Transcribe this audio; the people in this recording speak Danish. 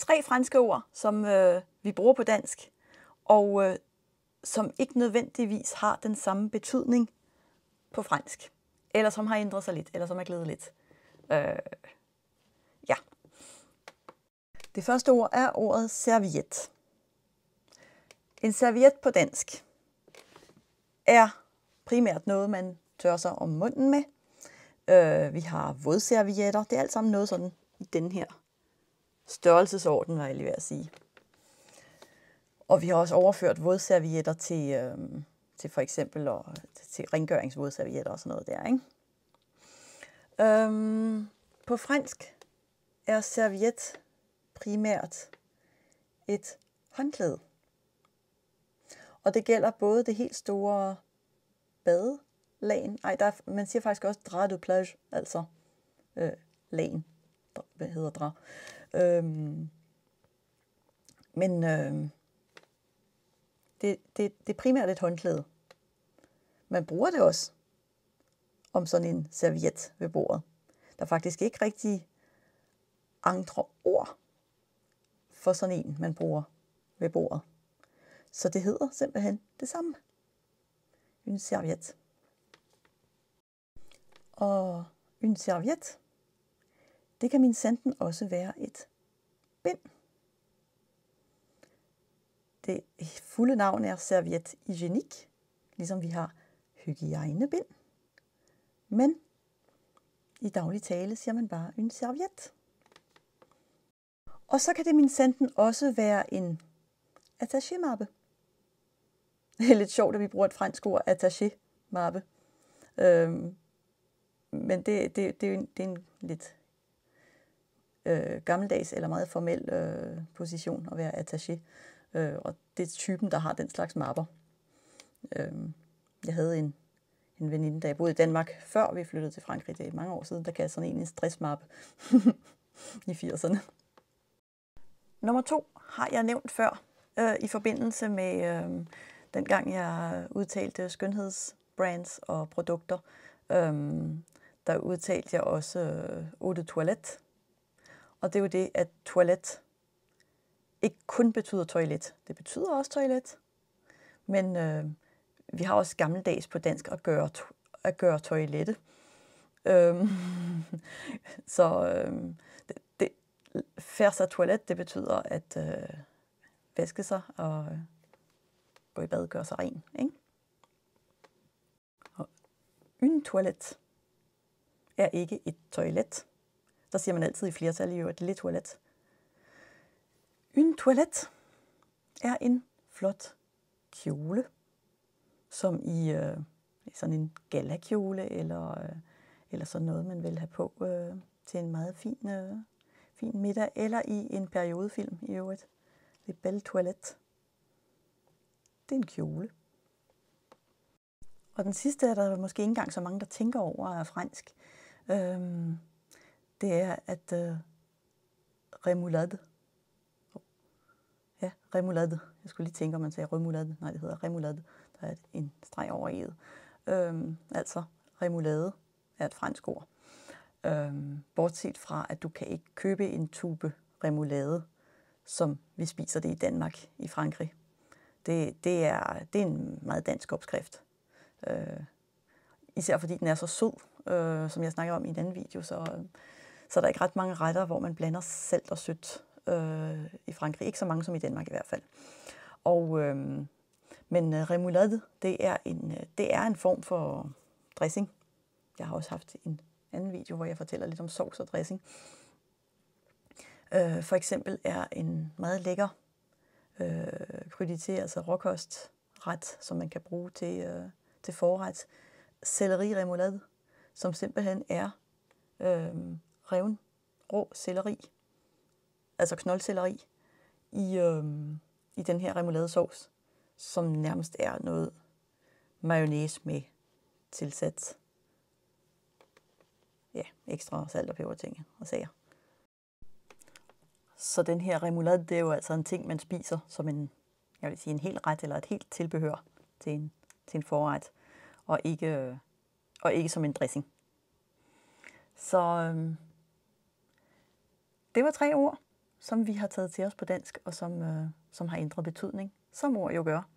3 franske ord, som vi bruger på dansk, og som ikke nødvendigvis har den samme betydning på fransk, eller som har ændret sig lidt, eller som er glædet lidt. Ja. Det første ord er ordet serviet. En serviet på dansk er primært noget, man tørrer sig om munden med. Vi har vådservietter. Det er alt sammen noget sådan i den her størrelsesorden, var jeg lige ved at sige. Og vi har også overført vådservietter til for eksempel til rengøringsvådservietter og sådan noget der, ikke? På fransk er serviet primært et håndklæde. Og det gælder både det helt store badelagen. Man siger faktisk også drap de plage, altså lagen. Hvad hedder drap? Men det er primært et håndklæde. Man bruger det også om sådan en serviet ved bordet. Der er faktisk ikke rigtig andre ord for sådan en, man bruger ved bordet. Så det hedder simpelthen det samme. En serviet. Og en serviet, det kan minsandten også være et bind. Det fulde navn er serviet hygienique, ligesom vi har hygiejnebind. Men i daglig tale siger man bare en serviet. Og så kan det minsandten også være en attaché-mappe. Det er lidt sjovt, at vi bruger et fransk ord, attaché-mappe. Men det er en lidt gammeldags eller meget formel position at være attaché. Og det er typen, der har den slags mapper. Jeg havde en veninde, da jeg boede i Danmark, før vi flyttede til Frankrig. Det er mange år siden, der kaldte sådan en stressmappe i 80'erne. Nummer 2 har jeg nævnt før i forbindelse med dengang jeg udtalte skønhedsbrands og produkter. Der udtalte jeg også eau de toilette. Og det er jo det, at toilet ikke kun betyder toilet. Det betyder også toilet. Men vi har også gammeldags på dansk at gøre toilette. Faire sa toilette, det betyder at vaske sig og gå i bad, gøre sig ren, ikke? Og une toilette er ikke et toilet. Der siger man altid i flertal jo, at det er toilet. Une toilette er en flot kjole, som i sådan en galakjole eller sådan noget, man vil have på til en meget fin middag, eller i en periodefilm i øvrigt. Les belles toilettes. Det er en kjole. Og den sidste er der måske ikke engang så mange, der tænker over af fransk. Det er at remoulade. Ja, remoulade. Jeg skulle lige tænke, om man sagde remoulade. Nej, det hedder remoulade. Der er en streg over i'et. Altså, remoulade er et fransk ord. Bortset fra, at du kan ikke købe en tube remoulade, som vi spiser det i Danmark, i Frankrig. Det er en meget dansk opskrift. Især fordi den er så sød, som jeg snakker om i en anden video, så er der ikke ret mange retter, hvor man blander salt og sødt i Frankrig. Ikke så mange som i Danmark i hvert fald. Men remoulade, det er en form for dressing. Jeg har også haft en anden video, hvor jeg fortæller lidt om sovs og dressing. For eksempel er en meget lækker crudité, altså råkostret, som man kan bruge til forret. Selleri remoulade, som simpelthen er reven rå selleri, altså knoldselleri, i den her remouladesauce, som nærmest er noget mayonnaise med tilsat ekstra salt og peberting og sager. Så den her remoulade, det er jo altså en ting, man spiser som en hel ret eller et helt tilbehør til en forret, og ikke som en dressing. Så det var 3 ord, som vi har taget til os på dansk, og som har ændret betydning, som ord jo gør.